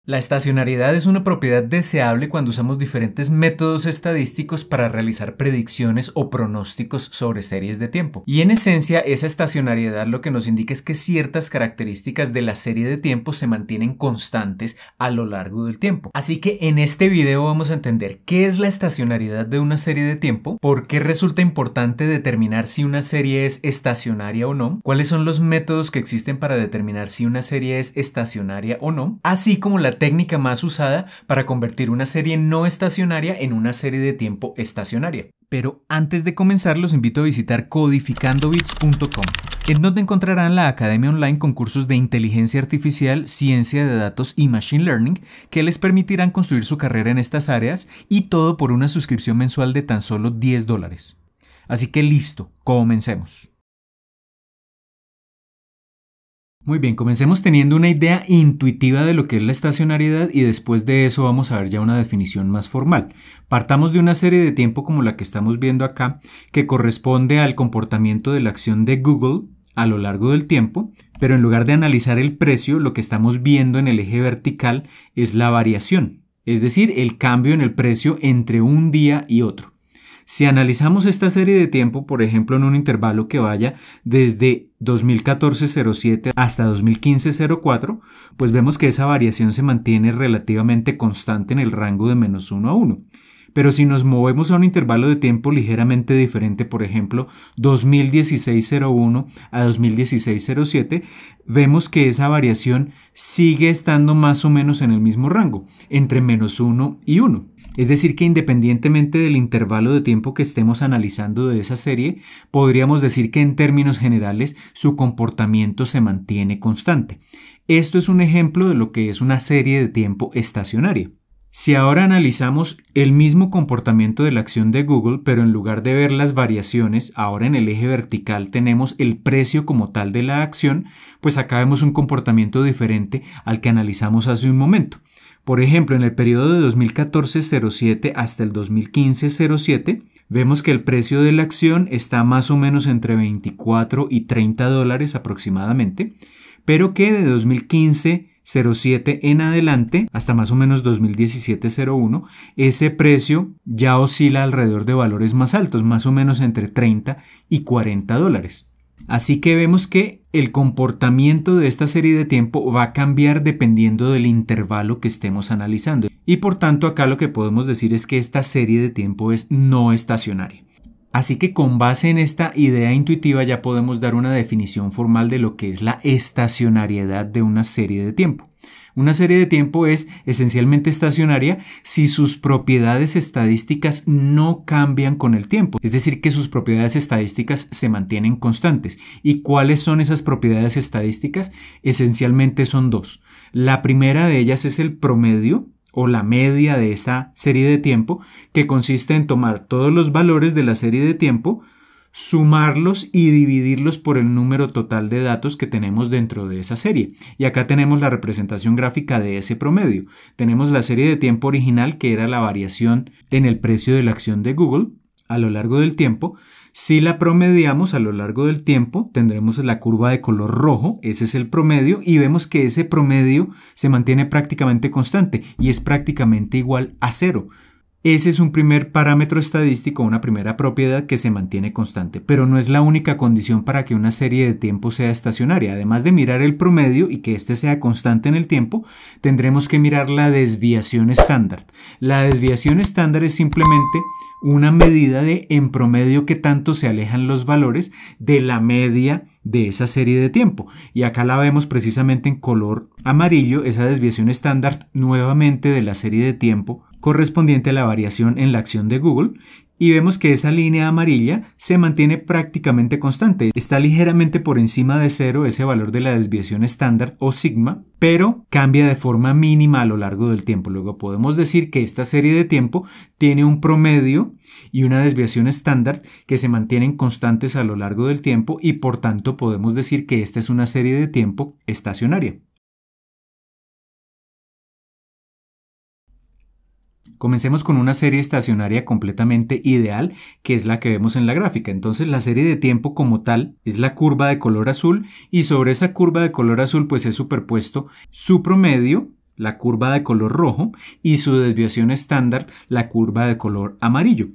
La estacionariedad es una propiedad deseable cuando usamos diferentes métodos estadísticos para realizar predicciones o pronósticos sobre series de tiempo. Y en esencia, esa estacionariedad lo que nos indica es que ciertas características de la serie de tiempo se mantienen constantes a lo largo del tiempo. Así que en este video vamos a entender qué es la estacionariedad de una serie de tiempo, por qué resulta importante determinar si una serie es estacionaria o no, cuáles son los métodos que existen para determinar si una serie es estacionaria o no, así como la técnica más usada para convertir una serie no estacionaria en una serie de tiempo estacionaria. Pero antes de comenzar los invito a visitar codificandobits.com, en donde encontrarán la academia online con cursos de inteligencia artificial, ciencia de datos y machine learning que les permitirán construir su carrera en estas áreas, y todo por una suscripción mensual de tan solo $10. Así que listo, comencemos. Muy bien, comencemos teniendo una idea intuitiva de lo que es la estacionariedad y después de eso vamos a ver ya una definición más formal. Partamos de una serie de tiempo como la que estamos viendo acá, que corresponde al comportamiento de la acción de Google a lo largo del tiempo, pero en lugar de analizar el precio, lo que estamos viendo en el eje vertical es la variación, es decir, el cambio en el precio entre un día y otro. Si analizamos esta serie de tiempo, por ejemplo, en un intervalo que vaya desde 2014-07 hasta 2015-04, pues vemos que esa variación se mantiene relativamente constante en el rango de -1 a 1. Pero si nos movemos a un intervalo de tiempo ligeramente diferente, por ejemplo, 2016-01 a 2016-07, vemos que esa variación sigue estando más o menos en el mismo rango, entre -1 y 1. Es decir, que independientemente del intervalo de tiempo que estemos analizando de esa serie, podríamos decir que en términos generales su comportamiento se mantiene constante. Esto es un ejemplo de lo que es una serie de tiempo estacionaria. Si ahora analizamos el mismo comportamiento de la acción de Google, pero en lugar de ver las variaciones, ahora en el eje vertical tenemos el precio como tal de la acción, pues acá vemos un comportamiento diferente al que analizamos hace un momento. Por ejemplo, en el periodo de 2014-07 hasta el 2015-07, vemos que el precio de la acción está más o menos entre $24 y $30 aproximadamente, pero que de 2015-07 en adelante, hasta más o menos 2017-01, ese precio ya oscila alrededor de valores más altos, más o menos entre $30 y $40. Así que vemos que el comportamiento de esta serie de tiempo va a cambiar dependiendo del intervalo que estemos analizando. Y por tanto acá lo que podemos decir es que esta serie de tiempo es no estacionaria. Así que con base en esta idea intuitiva ya podemos dar una definición formal de lo que es la estacionariedad de una serie de tiempo. Una serie de tiempo es esencialmente estacionaria si sus propiedades estadísticas no cambian con el tiempo, es decir, que sus propiedades estadísticas se mantienen constantes. ¿Y cuáles son esas propiedades estadísticas? Esencialmente son dos. La primera de ellas es el promedio o la media de esa serie de tiempo, que consiste en tomar todos los valores de la serie de tiempo, sumarlos y dividirlos por el número total de datos que tenemos dentro de esa serie. Y acá tenemos la representación gráfica de ese promedio. Tenemos la serie de tiempo original, que era la variación en el precio de la acción de Google a lo largo del tiempo. Si la promediamos a lo largo del tiempo, tendremos la curva de color rojo, ese es el promedio, y vemos que ese promedio se mantiene prácticamente constante y es prácticamente igual a 0. Ese es un primer parámetro estadístico, una primera propiedad que se mantiene constante, pero no es la única condición para que una serie de tiempo sea estacionaria. Además de mirar el promedio y que éste sea constante en el tiempo, tendremos que mirar la desviación estándar. La desviación estándar es simplemente una medida de en promedio qué tanto se alejan los valores de la media de esa serie de tiempo. Y acá la vemos precisamente en color amarillo, esa desviación estándar nuevamente de la serie de tiempo correspondiente a la variación en la acción de Google, y vemos que esa línea amarilla se mantiene prácticamente constante. Está ligeramente por encima de 0 ese valor de la desviación estándar o sigma, pero cambia de forma mínima a lo largo del tiempo. Luego podemos decir que esta serie de tiempo tiene un promedio y una desviación estándar que se mantienen constantes a lo largo del tiempo, y por tanto podemos decir que esta es una serie de tiempo estacionaria. Comencemos con una serie estacionaria completamente ideal, que es la que vemos en la gráfica. Entonces la serie de tiempo como tal es la curva de color azul, y sobre esa curva de color azul pues es superpuesto su promedio la curva de color rojo, y su desviación estándar, la curva de color amarillo.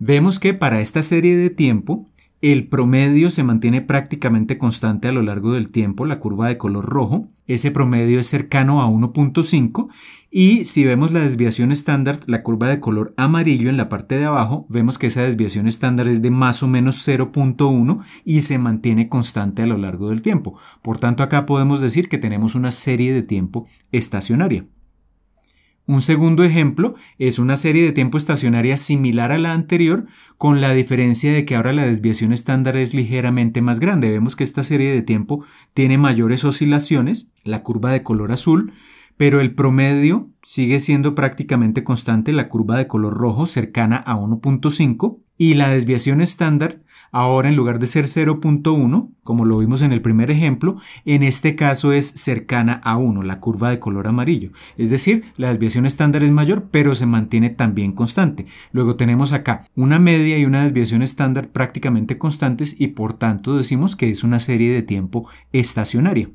Vemos que para esta serie de tiempo, el promedio se mantiene prácticamente constante a lo largo del tiempo, la curva de color rojo. Ese promedio es cercano a 1.5 y si vemos la desviación estándar, la curva de color amarillo en la parte de abajo, vemos que esa desviación estándar es de más o menos 0.1 y se mantiene constante a lo largo del tiempo. Por tanto, acá podemos decir que tenemos una serie de tiempo estacionaria. Un segundo ejemplo es una serie de tiempo estacionaria similar a la anterior, con la diferencia de que ahora la desviación estándar es ligeramente más grande. Vemos que esta serie de tiempo tiene mayores oscilaciones, la curva de color azul, pero el promedio sigue siendo prácticamente constante, la curva de color rojo cercana a 1.5, y la desviación estándar ahora en lugar de ser 0.1, como lo vimos en el primer ejemplo, en este caso es cercana a 1, la curva de color amarillo. Es decir, la desviación estándar es mayor, pero se mantiene también constante. Luego tenemos acá una media y una desviación estándar prácticamente constantes y por tanto decimos que es una serie de tiempo estacionaria.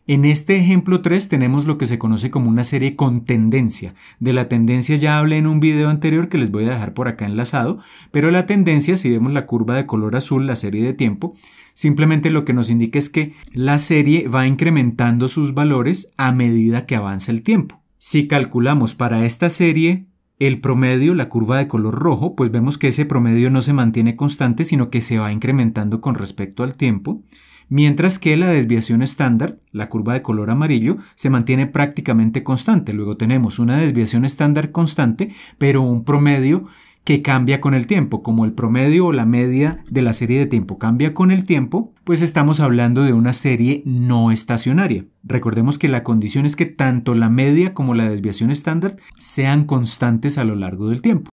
En este ejemplo 3 tenemos lo que se conoce como una serie con tendencia. De la tendencia ya hablé en un video anterior que les voy a dejar por acá enlazado, pero la tendencia, si vemos la curva de color azul, la serie de tiempo, simplemente lo que nos indica es que la serie va incrementando sus valores a medida que avanza el tiempo. Si calculamos para esta serie el promedio, la curva de color rojo, pues vemos que ese promedio no se mantiene constante, sino que se va incrementando con respecto al tiempo. Mientras que la desviación estándar, la curva de color amarillo, se mantiene prácticamente constante. Luego tenemos una desviación estándar constante, pero un promedio que cambia con el tiempo. Como el promedio o la media de la serie de tiempo cambia con el tiempo, pues estamos hablando de una serie no estacionaria. Recordemos que la condición es que tanto la media como la desviación estándar sean constantes a lo largo del tiempo.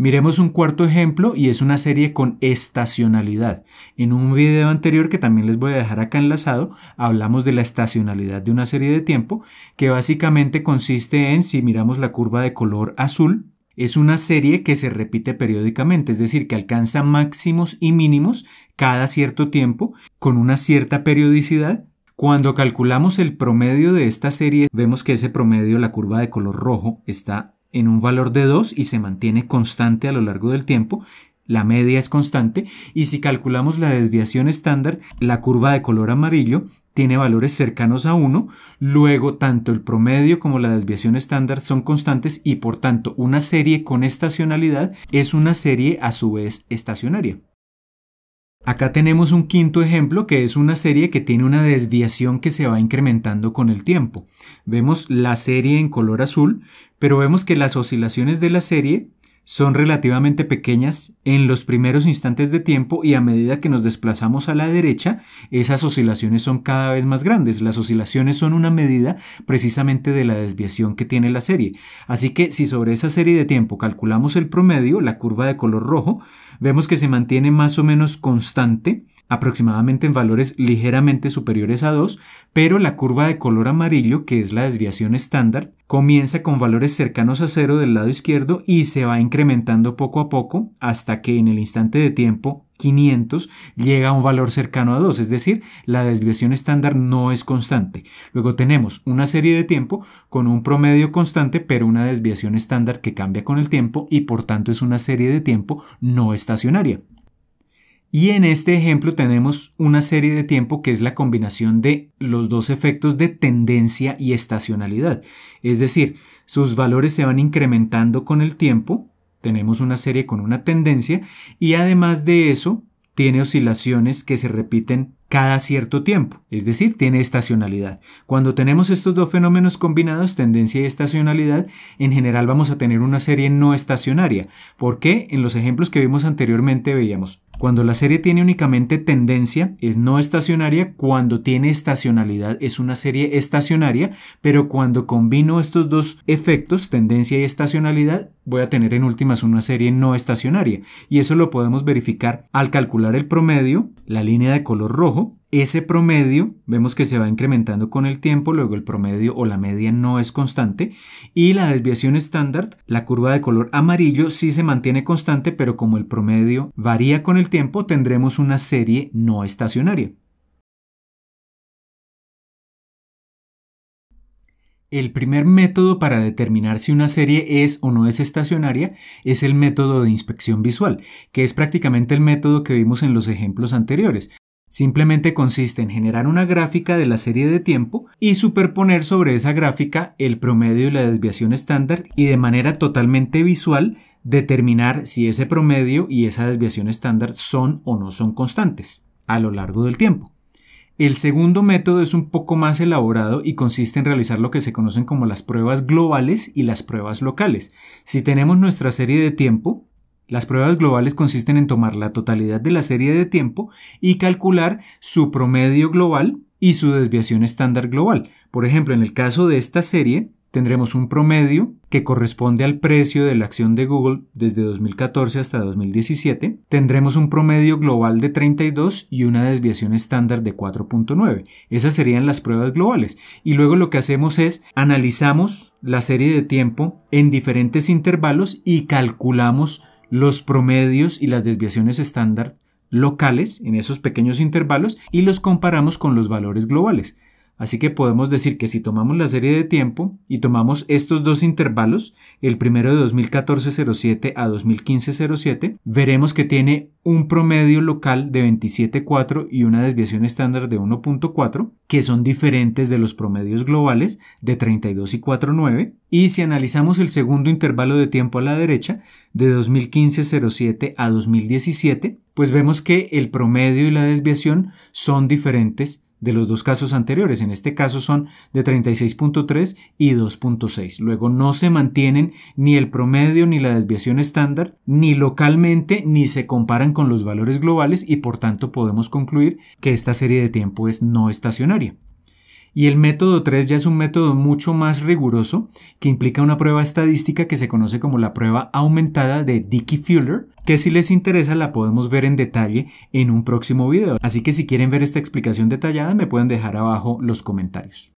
Miremos un cuarto ejemplo y es una serie con estacionalidad. En un video anterior que también les voy a dejar acá enlazado, hablamos de la estacionalidad de una serie de tiempo, que básicamente consiste en, si miramos la curva de color azul, es una serie que se repite periódicamente, es decir, que alcanza máximos y mínimos cada cierto tiempo con una cierta periodicidad. Cuando calculamos el promedio de esta serie, vemos que ese promedio, la curva de color rojo, está en un valor de 2 y se mantiene constante a lo largo del tiempo. La media es constante y si calculamos la desviación estándar, la curva de color amarillo tiene valores cercanos a 1, luego tanto el promedio como la desviación estándar son constantes y por tanto una serie con estacionalidad es una serie a su vez estacionaria. Acá tenemos un quinto ejemplo que es una serie que tiene una desviación que se va incrementando con el tiempo. Vemos la serie en color azul, pero vemos que las oscilaciones de la serie son relativamente pequeñas en los primeros instantes de tiempo y a medida que nos desplazamos a la derecha, esas oscilaciones son cada vez más grandes. Las oscilaciones son una medida precisamente de la desviación que tiene la serie. Así que si sobre esa serie de tiempo calculamos el promedio, la curva de color rojo, vemos que se mantiene más o menos constante, aproximadamente en valores ligeramente superiores a 2, pero la curva de color amarillo, que es la desviación estándar, comienza con valores cercanos a 0 del lado izquierdo y se va incrementando poco a poco hasta que en el instante de tiempo 500 llega a un valor cercano a 2, es decir, la desviación estándar no es constante. Luego tenemos una serie de tiempo con un promedio constante pero una desviación estándar que cambia con el tiempo y por tanto es una serie de tiempo no estacionaria. Y en este ejemplo tenemos una serie de tiempo que es la combinación de los dos efectos de tendencia y estacionalidad. Es decir, sus valores se van incrementando con el tiempo, tenemos una serie con una tendencia y además de eso tiene oscilaciones que se repiten cada cierto tiempo, es decir, tiene estacionalidad. Cuando tenemos estos dos fenómenos combinados, tendencia y estacionalidad, en general vamos a tener una serie no estacionaria, porque en los ejemplos que vimos anteriormente veíamos, cuando la serie tiene únicamente tendencia es no estacionaria, cuando tiene estacionalidad es una serie estacionaria, pero cuando combino estos dos efectos, tendencia y estacionalidad, voy a tener en últimas una serie no estacionaria, y eso lo podemos verificar al calcular el promedio, la línea de color rojo. Ese promedio vemos que se va incrementando con el tiempo, luego el promedio o la media no es constante y la desviación estándar, la curva de color amarillo, sí se mantiene constante, pero como el promedio varía con el tiempo, tendremos una serie no estacionaria. El primer método para determinar si una serie es o no es estacionaria es el método de inspección visual, que es prácticamente el método que vimos en los ejemplos anteriores. Simplemente consiste en generar una gráfica de la serie de tiempo y superponer sobre esa gráfica el promedio y la desviación estándar y de manera totalmente visual determinar si ese promedio y esa desviación estándar son o no son constantes a lo largo del tiempo. El segundo método es un poco más elaborado y consiste en realizar lo que se conocen como las pruebas globales y las pruebas locales. Si tenemos nuestra serie de tiempo, las pruebas globales consisten en tomar la totalidad de la serie de tiempo y calcular su promedio global y su desviación estándar global. Por ejemplo, en el caso de esta serie, tendremos un promedio que corresponde al precio de la acción de Google desde 2014 hasta 2017. Tendremos un promedio global de 32 y una desviación estándar de 4.9. Esas serían las pruebas globales. Y luego lo que hacemos es analizamos la serie de tiempo en diferentes intervalos y calculamos los promedios y las desviaciones estándar locales en esos pequeños intervalos y los comparamos con los valores globales. Así que podemos decir que si tomamos la serie de tiempo y tomamos estos dos intervalos, el primero de 2014-07 a 2015-07, veremos que tiene un promedio local de 27.4 y una desviación estándar de 1.4, que son diferentes de los promedios globales de 32 y 4.9. Y si analizamos el segundo intervalo de tiempo a la derecha, de 2015-07 a 2017, pues vemos que el promedio y la desviación son diferentes de los dos casos anteriores. En este caso son de 36.3 y 2.6. Luego no se mantienen ni el promedio ni la desviación estándar, ni localmente, ni se comparan con los valores globales y por tanto podemos concluir que esta serie de tiempo es no estacionaria. Y el método 3 ya es un método mucho más riguroso que implica una prueba estadística que se conoce como la prueba aumentada de Dickey-Fuller, que si les interesa la podemos ver en detalle en un próximo video. Así que si quieren ver esta explicación detallada me pueden dejar abajo los comentarios.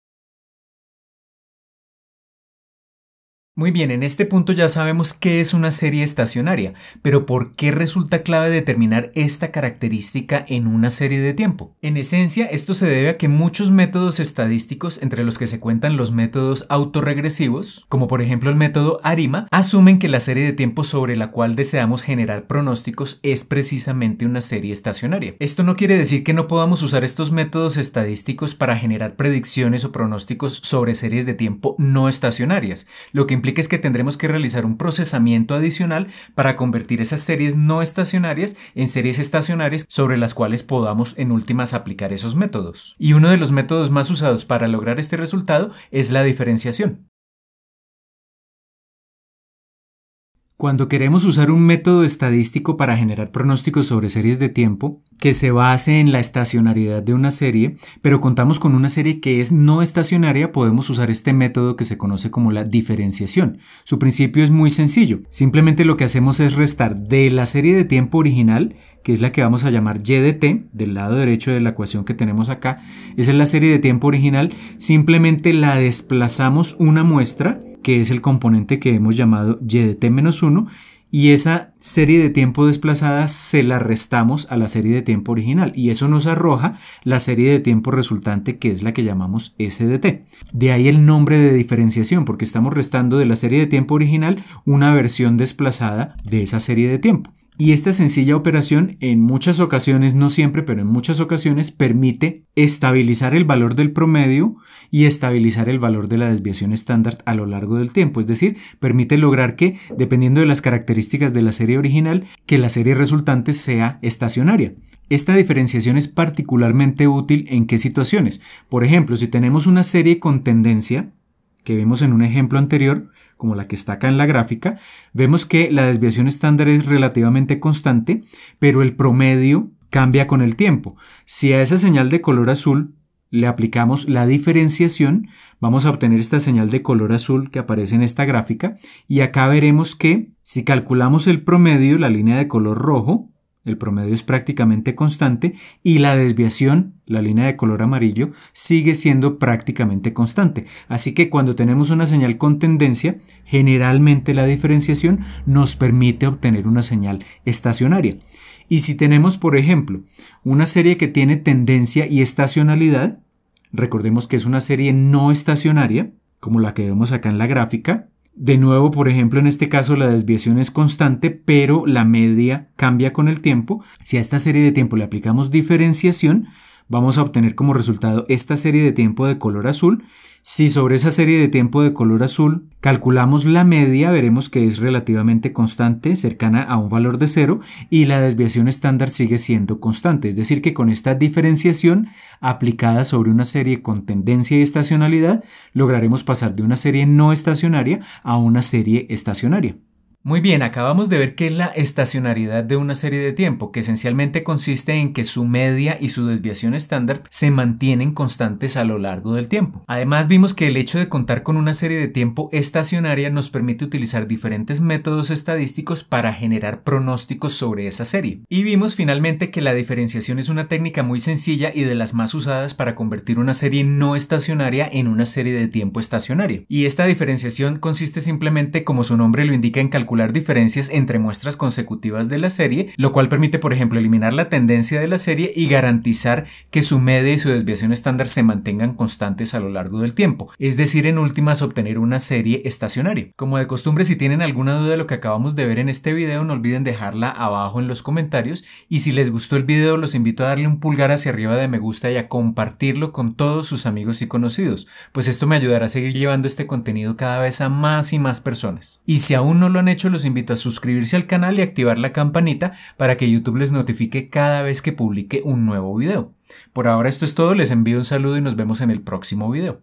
Muy bien, en este punto ya sabemos qué es una serie estacionaria, pero ¿por qué resulta clave determinar esta característica en una serie de tiempo? En esencia, esto se debe a que muchos métodos estadísticos, entre los que se cuentan los métodos autorregresivos, como por ejemplo el método ARIMA, asumen que la serie de tiempo sobre la cual deseamos generar pronósticos es precisamente una serie estacionaria. Esto no quiere decir que no podamos usar estos métodos estadísticos para generar predicciones o pronósticos sobre series de tiempo no estacionarias. Lo que implica es que tendremos que realizar un procesamiento adicional para convertir esas series no estacionarias en series estacionarias sobre las cuales podamos en últimas aplicar esos métodos. Y uno de los métodos más usados para lograr este resultado es la diferenciación. Cuando queremos usar un método estadístico para generar pronósticos sobre series de tiempo que se base en la estacionariedad de una serie, pero contamos con una serie que es no estacionaria, podemos usar este método que se conoce como la diferenciación. Su principio es muy sencillo. Simplemente lo que hacemos es restar de la serie de tiempo original, que es la que vamos a llamar y de t, del lado derecho de la ecuación que tenemos acá. Esa es la serie de tiempo original. Simplemente la desplazamos una muestra, que es el componente que hemos llamado y de t menos 1, y esa serie de tiempo desplazada se la restamos a la serie de tiempo original y eso nos arroja la serie de tiempo resultante, que es la que llamamos s de t. De ahí el nombre de diferenciación, porque estamos restando de la serie de tiempo original una versión desplazada de esa serie de tiempo. Y esta sencilla operación en muchas ocasiones, no siempre, pero en muchas ocasiones permite estabilizar el valor del promedio y estabilizar el valor de la desviación estándar a lo largo del tiempo. Es decir, permite lograr que, dependiendo de las características de la serie original, que la serie resultante sea estacionaria. Esta diferenciación es particularmente útil ¿en qué situaciones? Por ejemplo, si tenemos una serie con tendencia, que vimos en un ejemplo anterior, como la que está acá en la gráfica, vemos que la desviación estándar es relativamente constante, pero el promedio cambia con el tiempo. Si a esa señal de color azul le aplicamos la diferenciación, vamos a obtener esta señal de color azul que aparece en esta gráfica, y acá veremos que si calculamos el promedio, la línea de color rojo, el promedio es prácticamente constante y la desviación, la línea de color amarillo, sigue siendo prácticamente constante. Así que cuando tenemos una señal con tendencia, generalmente la diferenciación nos permite obtener una señal estacionaria. Y si tenemos, por ejemplo, una serie que tiene tendencia y estacionalidad, recordemos que es una serie no estacionaria, como la que vemos acá en la gráfica. De nuevo, por ejemplo, en este caso la desviación es constante, pero la media cambia con el tiempo. Si a esta serie de tiempo le aplicamos diferenciación, vamos a obtener como resultado esta serie de tiempo de color azul. Si sobre esa serie de tiempo de color azul calculamos la media, veremos que es relativamente constante, cercana a un valor de 0, y la desviación estándar sigue siendo constante. Es decir, que con esta diferenciación aplicada sobre una serie con tendencia y estacionalidad, lograremos pasar de una serie no estacionaria a una serie estacionaria. Muy bien, acabamos de ver qué es la estacionariedad de una serie de tiempo, que esencialmente consiste en que su media y su desviación estándar se mantienen constantes a lo largo del tiempo. Además, vimos que el hecho de contar con una serie de tiempo estacionaria nos permite utilizar diferentes métodos estadísticos para generar pronósticos sobre esa serie. Y vimos finalmente que la diferenciación es una técnica muy sencilla y de las más usadas para convertir una serie no estacionaria en una serie de tiempo estacionaria. Y esta diferenciación consiste simplemente, como su nombre lo indica, en calcular diferencias entre muestras consecutivas de la serie, lo cual permite, por ejemplo, eliminar la tendencia de la serie y garantizar que su media y su desviación estándar se mantengan constantes a lo largo del tiempo, es decir, en últimas obtener una serie estacionaria. Como de costumbre, si tienen alguna duda de lo que acabamos de ver en este video, no olviden dejarla abajo en los comentarios, y si les gustó el video los invito a darle un pulgar hacia arriba de me gusta y a compartirlo con todos sus amigos y conocidos, pues esto me ayudará a seguir llevando este contenido cada vez a más y más personas. Y si aún no lo han hecho, los invito a suscribirse al canal y activar la campanita para que YouTube les notifique cada vez que publique un nuevo video. Por ahora esto es todo, les envío un saludo y nos vemos en el próximo video.